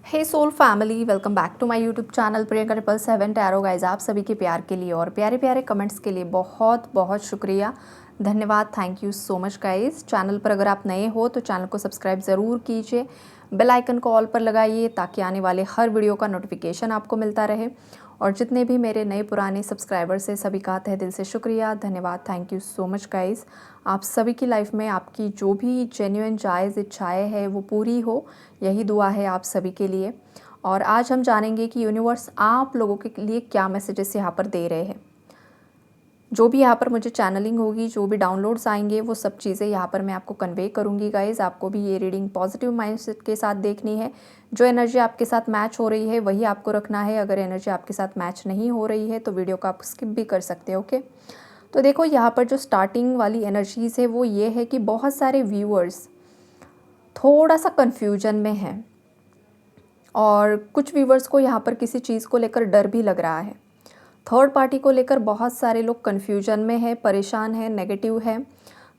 Hey soul family, welcome back to my YouTube channel Priyanka 777 tarot guys. आप सभी के प्यार के लिए और प्यारे प्यारे कमेंट्स के लिए बहुत बहुत शुक्रिया, धन्यवाद। Thank you so much guys. Channel पर अगर आप नए हो तो चैनल को सब्सक्राइब ज़रूर कीजिए, बेल आइकन को ऑल पर लगाइए ताकि आने वाले हर वीडियो का नोटिफिकेशन आपको मिलता रहे। और जितने भी मेरे नए पुराने सब्सक्राइबर्स हैं सभी का तहे दिल से शुक्रिया, धन्यवाद। Thank you so much guys. आप सभी की लाइफ में आपकी जो भी जेन्युइन जायज़ इच्छाएँ हैं वो पूरी हो, यही दुआ है आप सभी के लिए। और आज हम जानेंगे कि यूनिवर्स आप लोगों के लिए क्या मैसेजेस यहाँ पर दे रहे हैं। जो भी यहाँ पर मुझे चैनलिंग होगी, जो भी डाउनलोड्स आएंगे, वो सब चीज़ें यहाँ पर मैं आपको कन्वे करूँगी गाइज़। आपको भी ये रीडिंग पॉजिटिव माइंडसेट के साथ देखनी है। जो एनर्जी आपके साथ मैच हो रही है वही आपको रखना है। अगर एनर्जी आपके साथ मैच नहीं हो रही है तो वीडियो को आप स्किप भी कर सकते हो। ओके, तो देखो यहाँ पर जो स्टार्टिंग वाली एनर्जीज़ है वो ये है कि बहुत सारे व्यूअर्स थोड़ा सा कन्फ्यूजन में हैं और कुछ व्यूवर्स को यहाँ पर किसी चीज़ को लेकर डर भी लग रहा है। थर्ड पार्टी को लेकर बहुत सारे लोग कन्फ्यूजन में है, परेशान है, नेगेटिव है।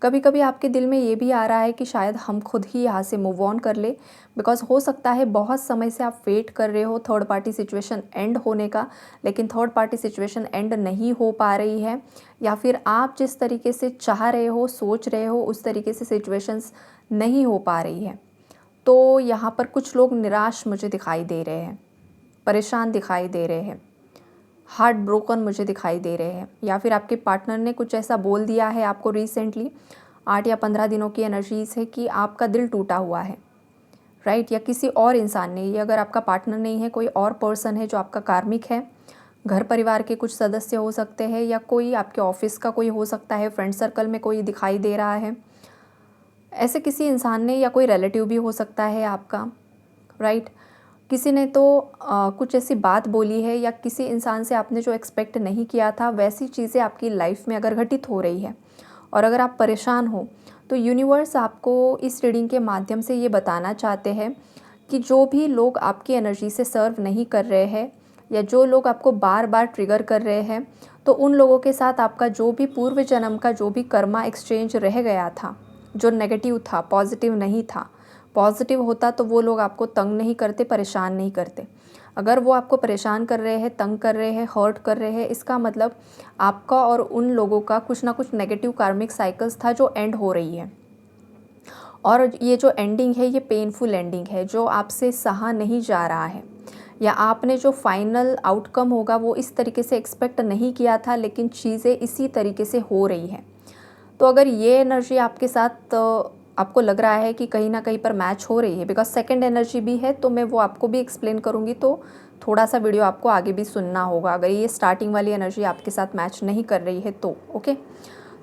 कभी कभी आपके दिल में ये भी आ रहा है कि शायद हम खुद ही यहाँ से मूव ऑन कर ले, बिकॉज हो सकता है बहुत समय से आप वेट कर रहे हो थर्ड पार्टी सिचुएशन एंड होने का, लेकिन थर्ड पार्टी सिचुएशन एंड नहीं हो पा रही है, या फिर आप जिस तरीके से चाह रहे हो, सोच रहे हो, उस तरीके से सिचुएशंस नहीं हो पा रही है। तो यहाँ पर कुछ लोग निराश मुझे दिखाई दे रहे हैं, परेशान दिखाई दे रहे हैं, हार्ट ब्रोकन मुझे दिखाई दे रहे हैं, या फिर आपके पार्टनर ने कुछ ऐसा बोल दिया है आपको रिसेंटली। 8 या 15 दिनों की एनर्जीज है कि आपका दिल टूटा हुआ है, राइट। या किसी और इंसान ने, ये अगर आपका पार्टनर नहीं है, कोई और पर्सन है जो आपका कार्मिक है, घर परिवार के कुछ सदस्य हो सकते हैं, या कोई आपके ऑफिस का कोई हो सकता है, फ्रेंड सर्कल में कोई दिखाई दे रहा है। ऐसे किसी इंसान ने, या कोई रिलेटिव भी हो सकता है आपका, राइट। किसी ने तो कुछ ऐसी बात बोली है, या किसी इंसान से आपने जो एक्सपेक्ट नहीं किया था वैसी चीज़ें आपकी लाइफ में अगर घटित हो रही है और अगर आप परेशान हो, तो यूनिवर्स आपको इस रीडिंग के माध्यम से ये बताना चाहते हैं कि जो भी लोग आपकी एनर्जी से सर्व नहीं कर रहे हैं, या जो लोग आपको बार बार ट्रिगर कर रहे हैं, तो उन लोगों के साथ आपका जो भी पूर्व जन्म का जो भी कर्मा एक्सचेंज रह गया था, जो नेगेटिव था, पॉजिटिव नहीं था। पॉजिटिव होता तो वो लोग आपको तंग नहीं करते, परेशान नहीं करते। अगर वो आपको परेशान कर रहे हैं, तंग कर रहे हैं, हर्ट कर रहे हैं, इसका मतलब आपका और उन लोगों का कुछ ना कुछ नेगेटिव कार्मिक साइकिल्स था जो एंड हो रही है। और ये जो एंडिंग है ये पेनफुल एंडिंग है, जो आपसे सहा नहीं जा रहा है, या आपने जो फाइनल आउटकम होगा वो इस तरीके से एक्सपेक्ट नहीं किया था, लेकिन चीज़ें इसी तरीके से हो रही हैं। तो अगर ये एनर्जी आपके साथ आपको लग रहा है कि कहीं ना कहीं पर मैच हो रही है, बिकॉज सेकंड एनर्जी भी है, तो मैं वो आपको भी एक्सप्लेन करूँगी, तो थोड़ा सा वीडियो आपको आगे भी सुनना होगा अगर ये स्टार्टिंग वाली एनर्जी आपके साथ मैच नहीं कर रही है तो। ओके,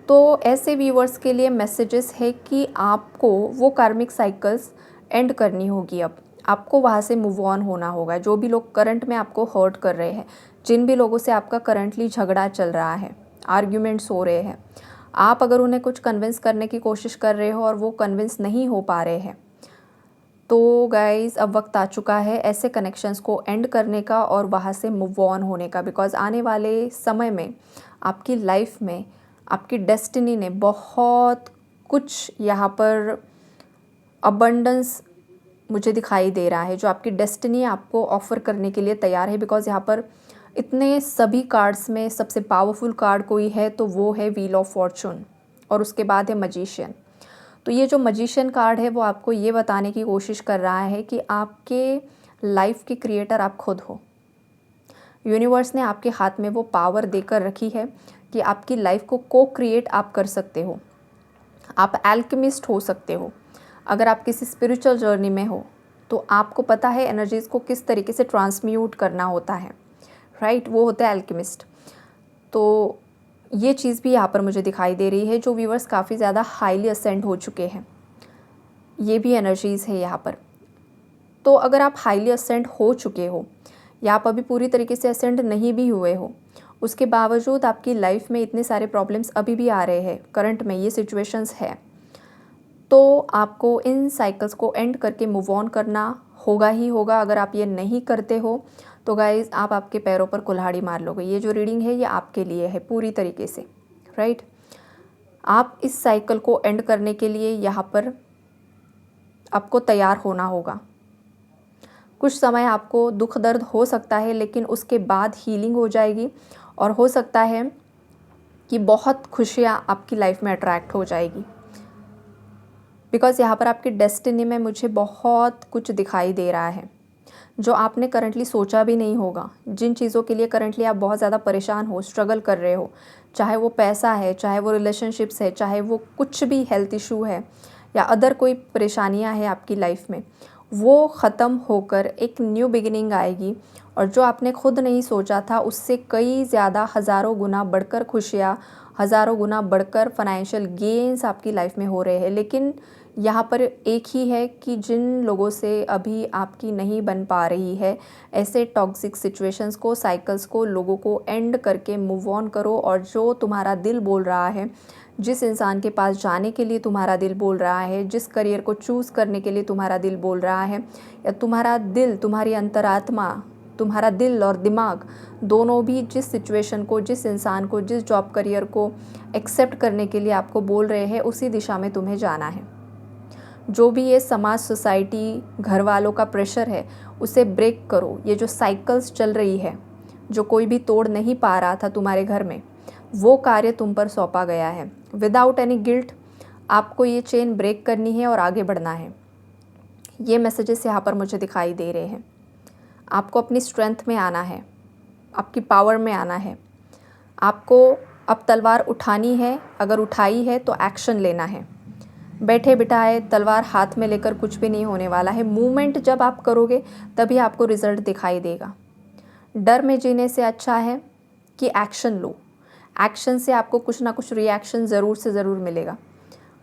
तो ऐसे व्यूवर्स के लिए मैसेजेस है कि आपको वो कार्मिक साइकिल्स एंड करनी होगी। अब आपको वहाँ से मूव ऑन होना होगा। जो भी लोग करंट में आपको हर्ट कर रहे हैं, जिन भी लोगों से आपका करंटली झगड़ा चल रहा है, आर्ग्यूमेंट्स हो रहे हैं, आप अगर उन्हें कुछ कन्विंस करने की कोशिश कर रहे हो और वो कन्विंस नहीं हो पा रहे हैं, तो गाइज़ अब वक्त आ चुका है ऐसे कनेक्शंस को एंड करने का और वहाँ से मूव ऑन होने का। बिकॉज़ आने वाले समय में आपकी लाइफ में आपकी डेस्टिनी ने बहुत कुछ यहाँ पर अबंडेंस मुझे दिखाई दे रहा है, जो आपकी डेस्टिनी आपको ऑफ़र करने के लिए तैयार है। बिकॉज़ यहाँ पर इतने सभी कार्ड्स में सबसे पावरफुल कार्ड कोई है तो वो है व्हील ऑफ फॉर्चून, और उसके बाद है मजिशियन। तो ये जो मजिशियन कार्ड है वो आपको ये बताने की कोशिश कर रहा है कि आपके लाइफ के क्रिएटर आप खुद हो। यूनिवर्स ने आपके हाथ में वो पावर देकर रखी है कि आपकी लाइफ को को क्रिएट आप कर सकते हो। आप एल्केमिस्ट हो सकते हो। अगर आप किसी स्पिरिचुअल जर्नी में हो तो आपको पता है एनर्जीज़ को किस तरीके से ट्रांसम्यूट करना होता है, राइट। वो होता है एल्केमिस्ट। तो ये चीज़ भी यहाँ पर मुझे दिखाई दे रही है। जो व्यूवर्स काफ़ी ज़्यादा हाईली असेंड हो चुके हैं, ये भी एनर्जीज़ है यहाँ पर। तो अगर आप हाईली असेंड हो चुके हो, या आप अभी पूरी तरीके से असेंड नहीं भी हुए हो, उसके बावजूद आपकी लाइफ में इतने सारे प्रॉब्लम्स अभी भी आ रहे हैं, करंट में ये सिचुएशंस है, तो आपको इन साइकिल्स को एंड करके मूव ऑन करना होगा ही होगा। अगर आप ये नहीं करते हो तो गाइज़ आप आपके पैरों पर कुल्हाड़ी मार लोगे। ये जो रीडिंग है ये आपके लिए है पूरी तरीके से, राइट। आप इस साइकिल को एंड करने के लिए यहाँ पर आपको तैयार होना होगा। कुछ समय आपको दुख दर्द हो सकता है, लेकिन उसके बाद हीलिंग हो जाएगी और हो सकता है कि बहुत खुशियाँ आपकी लाइफ में अट्रैक्ट हो जाएगी। बिकॉज़ यहाँ पर आपकी डेस्टिनी में मुझे बहुत कुछ दिखाई दे रहा है जो आपने करंटली सोचा भी नहीं होगा। जिन चीज़ों के लिए करंटली आप बहुत ज़्यादा परेशान हो, स्ट्रगल कर रहे हो, चाहे वो पैसा है, चाहे वो रिलेशनशिप्स है, चाहे वो कुछ भी हेल्थ इशू है या अदर कोई परेशानियाँ हैं आपकी लाइफ में, वो ख़त्म होकर एक न्यू बिगिनिंग आएगी। और जो आपने खुद नहीं सोचा था उससे कई ज़्यादा हज़ारों गुना बढ़कर खुशियाँ, हज़ारों गुना बढ़कर फाइनेंशियल गेन्स आपकी लाइफ में हो रहे हैं। लेकिन यहाँ पर एक ही है कि जिन लोगों से अभी आपकी नहीं बन पा रही है, ऐसे टॉक्सिक सिचुएशंस को, साइकिल्स को, लोगों को एंड करके मूव ऑन करो। और जो तुम्हारा दिल बोल रहा है, जिस इंसान के पास जाने के लिए तुम्हारा दिल बोल रहा है, जिस करियर को चूज़ करने के लिए तुम्हारा दिल बोल रहा है, या तुम्हारा दिल, तुम्हारी अंतरात्मा, तुम्हारा दिल और दिमाग दोनों भी जिस सिचुएशन को, जिस इंसान को, जिस जॉब करियर को एक्सेप्ट करने के लिए आपको बोल रहे हैं, उसी दिशा में तुम्हें जाना है। जो भी ये समाज, सोसाइटी, घर वालों का प्रेशर है, उसे ब्रेक करो। ये जो साइकिल्स चल रही है, जो कोई भी तोड़ नहीं पा रहा था तुम्हारे घर में, वो कार्य तुम पर सौंपा गया है। विदाउट एनी गिल्ट आपको ये चेन ब्रेक करनी है और आगे बढ़ना है। ये मैसेजेस यहाँ पर मुझे दिखाई दे रहे हैं। आपको अपनी स्ट्रेंथ में आना है, आपकी पावर में आना है। आपको अब तलवार उठानी है, अगर उठाई है तो एक्शन लेना है। बैठे बिठाए तलवार हाथ में लेकर कुछ भी नहीं होने वाला है। मूवमेंट जब आप करोगे तभी आपको रिजल्ट दिखाई देगा। डर में जीने से अच्छा है कि एक्शन लो। एक्शन से आपको कुछ ना कुछ रिएक्शन ज़रूर से ज़रूर मिलेगा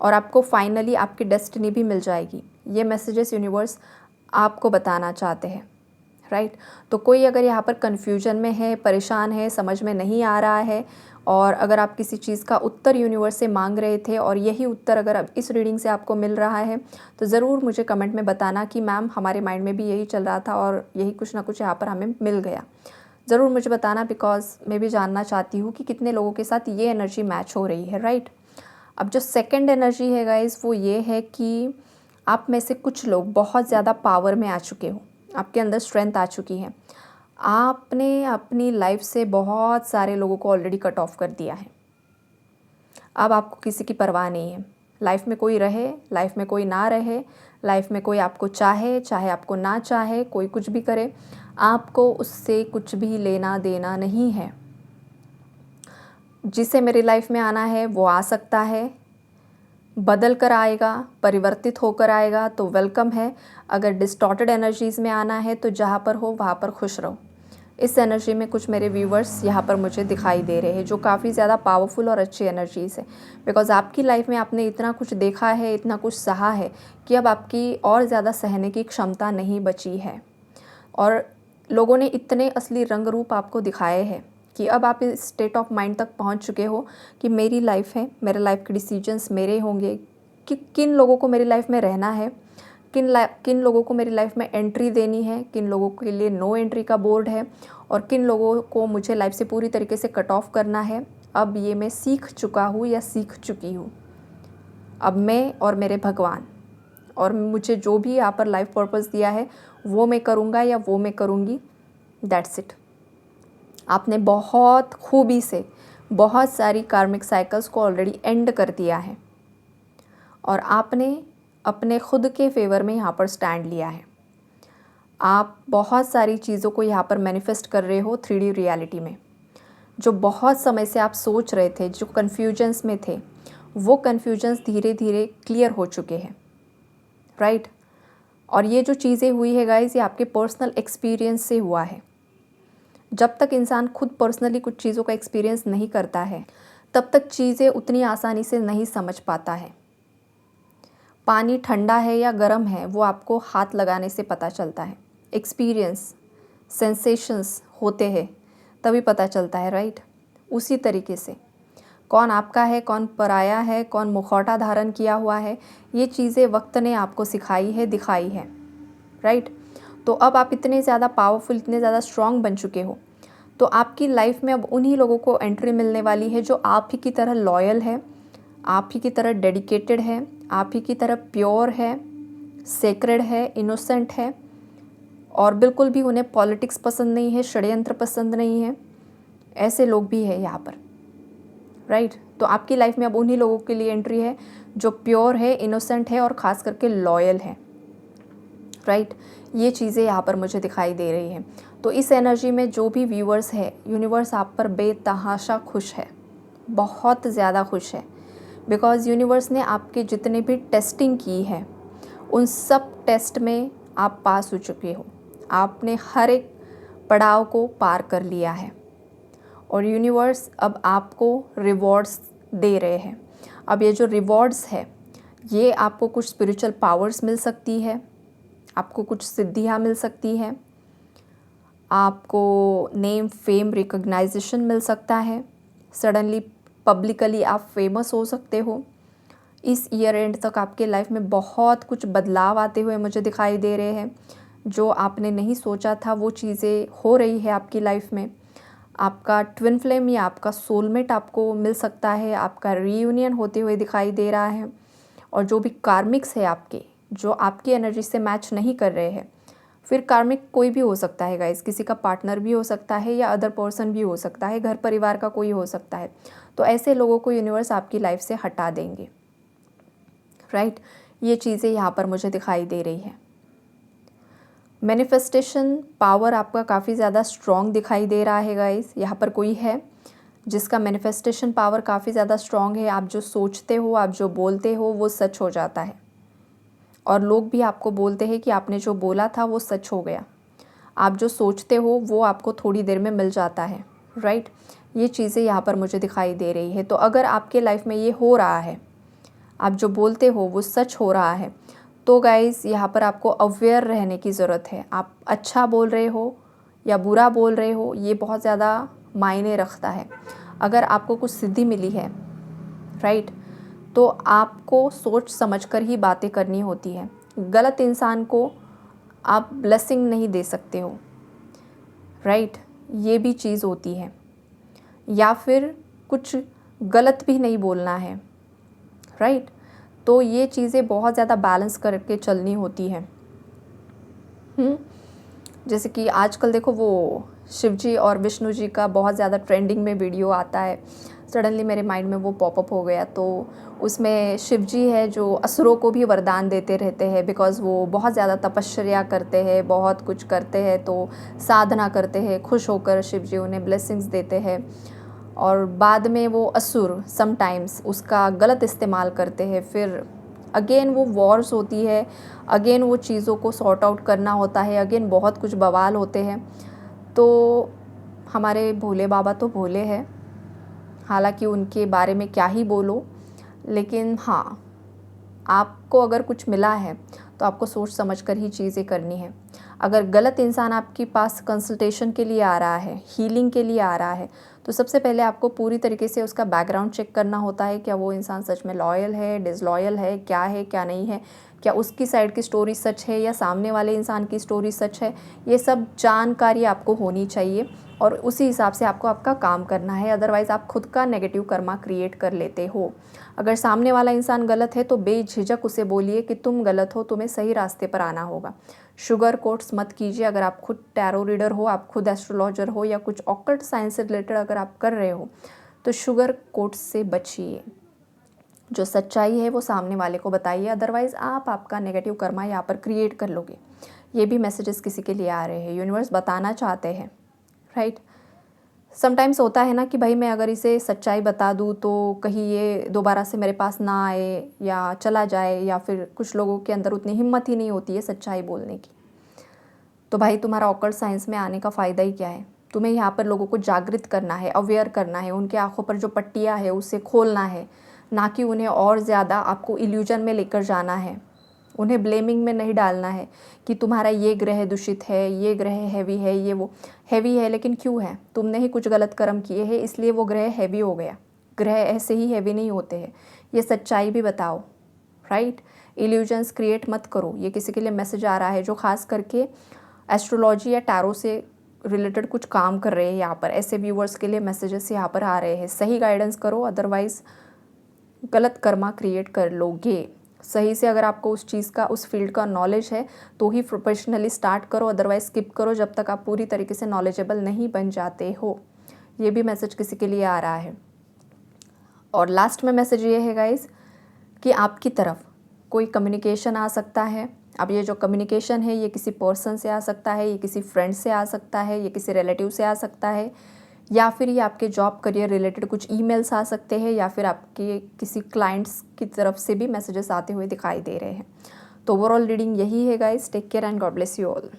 और आपको फाइनली आपकी डेस्टिनी भी मिल जाएगी। ये मैसेजेस यूनिवर्स आपको बताना चाहते हैं, राइट। तो कोई अगर यहाँ पर कन्फ्यूजन में है, परेशान है, समझ में नहीं आ रहा है, और अगर आप किसी चीज़ का उत्तर यूनिवर्स से मांग रहे थे और यही उत्तर अगर अब इस रीडिंग से आपको मिल रहा है, तो ज़रूर मुझे कमेंट में बताना कि मैम हमारे माइंड में भी यही चल रहा था और यही कुछ ना कुछ यहाँ पर हमें मिल गया। ज़रूर मुझे बताना, बिकॉज मैं भी जानना चाहती हूँ कि कितने लोगों के साथ ये एनर्जी मैच हो रही है, राइट। अब जो सेकेंड एनर्जी है गाइज, वो ये है कि आप में से कुछ लोग बहुत ज़्यादा पावर में आ चुके हो, आपके अंदर स्ट्रेंथ आ चुकी है। आपने अपनी लाइफ से बहुत सारे लोगों को ऑलरेडी कट ऑफ कर दिया है। अब आपको किसी की परवाह नहीं है। लाइफ में कोई रहे, लाइफ में कोई ना रहे, लाइफ में कोई आपको चाहे, चाहे आपको ना चाहे, कोई कुछ भी करे, आपको उससे कुछ भी लेना देना नहीं है। जिसे मेरी लाइफ में आना है वो आ सकता है, बदल कर आएगा, परिवर्तित होकर आएगा तो वेलकम है। अगर डिस्टॉर्टेड एनर्जीज़ में आना है तो जहाँ पर हो वहाँ पर खुश रहो। इस एनर्जी में कुछ मेरे व्यूवर्स यहाँ पर मुझे दिखाई दे रहे हैं जो काफ़ी ज़्यादा पावरफुल और अच्छी एनर्जीज़ है। बिकॉज़ आपकी लाइफ में आपने इतना कुछ देखा है, इतना कुछ सहा है कि अब आपकी और ज़्यादा सहने की क्षमता नहीं बची है। और लोगों ने इतने असली रंग रूप आपको दिखाए हैं कि अब आप इस स्टेट ऑफ माइंड तक पहुंच चुके हो कि मेरी लाइफ है, मेरे लाइफ के डिसीजंस मेरे होंगे, कि किन लोगों को मेरी लाइफ में रहना है, किन लोगों को मेरी लाइफ में एंट्री देनी है, किन लोगों के लिए नो एंट्री का बोर्ड है, और किन लोगों को मुझे लाइफ से पूरी तरीके से कट ऑफ करना है। अब ये मैं सीख चुका हूँ या सीख चुकी हूँ। अब मैं और मेरे भगवान और मुझे जो भी यहाँ पर लाइफ पर्पस दिया है वो मैं करूँगा या वो मैं करूँगी, दैट्स इट। आपने बहुत खूबी से बहुत सारी कार्मिक साइकिल्स को ऑलरेडी एंड कर दिया है और आपने अपने खुद के फेवर में यहाँ पर स्टैंड लिया है। आप बहुत सारी चीज़ों को यहाँ पर मैनिफेस्ट कर रहे हो 3D रियलिटी में। जो बहुत समय से आप सोच रहे थे, जो कन्फ्यूजन्स में थे, वो कन्फ्यूजन्स धीरे धीरे क्लियर हो चुके हैं, राइट। और ये जो चीज़ें हुई है गाइस, ये आपके पर्सनल एक्सपीरियंस से हुआ है। जब तक इंसान खुद पर्सनली कुछ चीज़ों का एक्सपीरियंस नहीं करता है, तब तक चीज़ें उतनी आसानी से नहीं समझ पाता है। पानी ठंडा है या गर्म है वो आपको हाथ लगाने से पता चलता है। एक्सपीरियंस, सेंसेशंस होते हैं तभी पता चलता है, राइट। उसी तरीके से कौन आपका है, कौन पराया है, कौन मुखौटा धारण किया हुआ है, ये चीज़ें वक्त ने आपको सिखाई है, दिखाई है, राइट। तो अब आप इतने ज़्यादा पावरफुल, इतने ज़्यादा स्ट्रॉन्ग बन चुके हो, तो आपकी लाइफ में अब उन्हीं लोगों को एंट्री मिलने वाली है जो आप ही की तरह लॉयल है, आप ही की तरह डेडिकेटेड है, आप ही की तरह प्योर है, सेक्रेड है, इनोसेंट है, और बिल्कुल भी उन्हें पॉलिटिक्स पसंद नहीं है, षड्यंत्र पसंद नहीं है, ऐसे लोग भी है यहाँ पर, राइट। तो आपकी लाइफ में अब उन्हीं लोगों के लिए एंट्री है जो प्योर है, इनोसेंट है और ख़ास करके लॉयल है, राइट। ये चीज़ें यहाँ पर मुझे दिखाई दे रही हैं। तो इस एनर्जी में जो भी व्यूअर्स है, यूनिवर्स आप पर बेतहाशा खुश है, बहुत ज़्यादा खुश है, बिकॉज़ यूनिवर्स ने आपके जितने भी टेस्टिंग की है उन सब टेस्ट में आप पास हो चुके हो। आपने हर एक पड़ाव को पार कर लिया है और यूनिवर्स अब आपको रिवॉर्ड्स दे रहे हैं। अब ये जो रिवॉर्ड्स है ये आपको कुछ स्पिरिचुअल पावर्स मिल सकती है, आपको कुछ सिद्धियाँ मिल सकती है, आपको नेम, फेम, रिकॉग्नाइजेशन मिल सकता है, सडनली पब्लिकली आप फेमस हो सकते हो। इस ईयर एंड तक आपके लाइफ में बहुत कुछ बदलाव आते हुए मुझे दिखाई दे रहे हैं। जो आपने नहीं सोचा था वो चीज़ें हो रही है आपकी लाइफ में। आपका ट्विन फ्लेम या आपका सोलमेट आपको मिल सकता है, आपका रीयूनियन होते हुए दिखाई दे रहा है। और जो भी कार्मिक्स है आपके, जो आपकी एनर्जी से मैच नहीं कर रहे हैं, फिर कार्मिक कोई भी हो सकता है गाइस, किसी का पार्टनर भी हो सकता है या अदर पर्सन भी हो सकता है, घर परिवार का कोई हो सकता है। तो ऐसे लोगों को यूनिवर्स आपकी लाइफ से हटा देंगे, राइट। ये चीज़ें यहाँ पर मुझे दिखाई दे रही है। मैनिफेस्टेशन पावर आपका काफ़ी ज़्यादा स्ट्रॉन्ग दिखाई दे रहा है गाइस। यहाँ पर कोई है जिसका मैनिफेस्टेशन पावर काफ़ी ज़्यादा स्ट्रॉन्ग है। आप जो सोचते हो, आप जो बोलते हो वो सच हो जाता है और लोग भी आपको बोलते हैं कि आपने जो बोला था वो सच हो गया। आप जो सोचते हो वो आपको थोड़ी देर में मिल जाता है, राइट। ये चीज़ें यहाँ पर मुझे दिखाई दे रही है। तो अगर आपके लाइफ में ये हो रहा है, आप जो बोलते हो वो सच हो रहा है, तो गाइज़ यहाँ पर आपको अवेयर रहने की ज़रूरत है। आप अच्छा बोल रहे हो या बुरा बोल रहे हो, ये बहुत ज़्यादा मायने रखता है। अगर आपको कुछ सिद्धि मिली है, राइट, तो आपको सोच समझकर ही बातें करनी होती है। गलत इंसान को आप ब्लेसिंग नहीं दे सकते हो, राइट। ये भी चीज़ होती है। या फिर कुछ गलत भी नहीं बोलना है, राइट। तो ये चीज़ें बहुत ज़्यादा बैलेंस करके चलनी होती है। जैसे कि आजकल देखो वो शिव जी और विष्णु जी का बहुत ज़्यादा ट्रेंडिंग में वीडियो आता है। सडनली मेरे माइंड में वो पॉपअप हो गया। तो उसमें शिव जी है जो असुरों को भी वरदान देते रहते हैं, बिकॉज़ वो बहुत ज़्यादा तपस्या करते हैं, बहुत कुछ करते हैं, तो साधना करते हैं, खुश होकर शिव जी उन्हें ब्लेसिंग्स देते हैं। और बाद में वो असुर समटाइम्स उसका गलत इस्तेमाल करते हैं। फिर अगेन वो वॉर्स होती है, अगेन वो चीज़ों को सॉर्ट आउट करना होता है, अगेन बहुत कुछ बवाल होते हैं। तो हमारे भोले बाबा तो भोले हैं, हालांकि उनके बारे में क्या ही बोलो, लेकिन हाँ, आपको अगर कुछ मिला है तो आपको सोच समझकर ही चीज़ें करनी है। अगर गलत इंसान आपके पास कंसल्टेशन के लिए आ रहा है, हीलिंग के लिए आ रहा है, तो सबसे पहले आपको पूरी तरीके से उसका बैकग्राउंड चेक करना होता है। क्या वो इंसान सच में लॉयल है, डिसलॉयल है, क्या नहीं है, क्या उसकी साइड की स्टोरी सच है या सामने वाले इंसान की स्टोरी सच है। ये सब जानकारी आपको होनी चाहिए और उसी हिसाब से आपको आपका काम करना है। अदरवाइज़ आप खुद का नेगेटिव कर्मा क्रिएट कर लेते हो। अगर सामने वाला इंसान गलत है तो बेझिझक उसे बोलिए कि तुम गलत हो, तुम्हें सही रास्ते पर आना होगा। शुगर कोट्स मत कीजिए। अगर आप खुद टैरो रीडर हो, आप खुद एस्ट्रोलॉजर हो या कुछ ऑकल्ट साइंस से रिलेटेड अगर आप कर रहे हो, तो शुगर कोट्स से बचिए। जो सच्चाई है वो सामने वाले को बताइए, अदरवाइज़ आप आपका नेगेटिव कर्मा यहाँ पर क्रिएट कर लोगे। ये भी मैसेजेस किसी के लिए आ रहे हैं, यूनिवर्स बताना चाहते हैं, राइट। समटाइम्स होता है ना कि भाई मैं अगर इसे सच्चाई बता दूँ तो कहीं ये दोबारा से मेरे पास ना आए या चला जाए, या फिर कुछ लोगों के अंदर उतनी हिम्मत ही नहीं होती है सच्चाई बोलने की। तो भाई तुम्हारा ऑकल्ट साइंस में आने का फ़ायदा ही क्या है। तुम्हें यहाँ पर लोगों को जागृत करना है, अवेयर करना है, उनके आँखों पर जो पट्टियाँ है उसे खोलना है, ना कि उन्हें और ज़्यादा आपको इल्यूजन में लेकर जाना है। उन्हें ब्लेमिंग में नहीं डालना है कि तुम्हारा ये ग्रह दूषित है, ये ग्रह हैवी है, ये वो हैवी है, लेकिन क्यों है, तुमने ही कुछ गलत कर्म किए हैं इसलिए वो ग्रह हैवी हो गया। ग्रह ऐसे ही हैवी नहीं होते हैं, ये सच्चाई भी बताओ, राइट। इल्यूजन्स क्रिएट मत करो। ये किसी के लिए मैसेज आ रहा है जो खास करके एस्ट्रोलॉजी या टैरो से रिलेटेड कुछ काम कर रहे हैं। यहाँ पर ऐसे व्यूवर्स के लिए मैसेजेस यहाँ पर आ रहे हैं। सही गाइडेंस करो, अदरवाइज़ गलत कर्मा क्रिएट कर लोगे। सही से अगर आपको उस चीज़ का, उस फील्ड का नॉलेज है तो ही प्रोफेशनली स्टार्ट करो, अदरवाइज स्किप करो जब तक आप पूरी तरीके से नॉलेजेबल नहीं बन जाते हो। ये भी मैसेज किसी के लिए आ रहा है। और लास्ट में मैसेज ये है गाइस कि आपकी तरफ कोई कम्युनिकेशन आ सकता है। अब ये जो कम्युनिकेशन है ये किसी पर्सन से आ सकता है, ये किसी फ्रेंड से आ सकता है, ये किसी रिलेटिव से आ सकता है, या फिर ये आपके जॉब करियर रिलेटेड कुछ ईमेल्स आ सकते हैं, या फिर आपके किसी क्लाइंट्स की तरफ से भी मैसेजेस आते हुए दिखाई दे रहे हैं। तो ओवरऑल रीडिंग यही है guys. Take care and God bless you all.